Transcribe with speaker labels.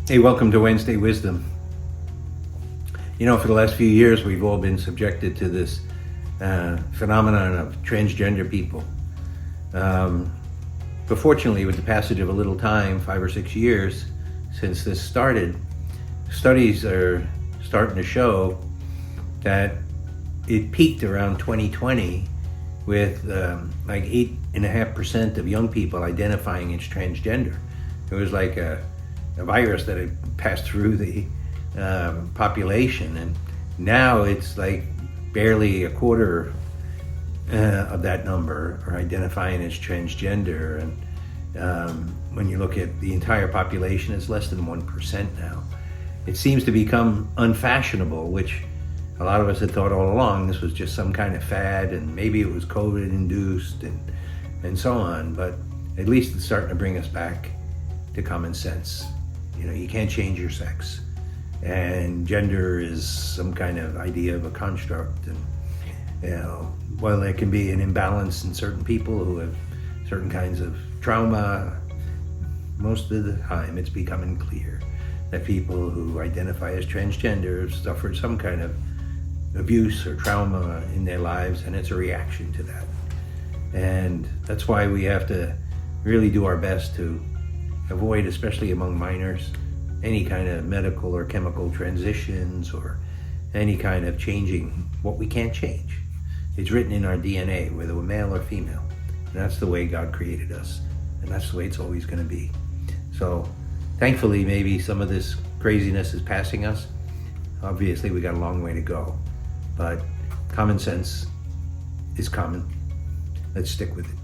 Speaker 1: Hey, welcome to Wednesday Wisdom. You know, for the last few years, we've all been subjected to this phenomenon of transgender people. But fortunately, with the passage of a little time, 5 or 6 years since this started, studies are starting to show that it peaked around 2020 with like 8.5% of young people identifying as transgender. It was like a virus that had passed through the population, and now it's like barely a quarter of that number are identifying as transgender, and when you look at the entire population, it's less than 1% now. It seems to become unfashionable, which a lot of us had thought all along this was just some kind of fad, and maybe it was COVID induced and so on, but at least it's starting to bring us back to common sense. You know, you can't change your sex, and gender is some kind of idea of a construct, and you know, while there can be an imbalance in certain people who have certain kinds of trauma, most of the time it's becoming clear that people who identify as transgender have suffered some kind of abuse or trauma in their lives, and it's a reaction to that. And that's why we have to really do our best to avoid, especially among minors, any kind of medical or chemical transitions or any kind of changing what we can't change. It's written in our DNA, whether we're male or female. And that's the way God created us. And that's the way it's always going to be. So thankfully, maybe some of this craziness is passing us. Obviously, we got a long way to go. But common sense is common. Let's stick with it.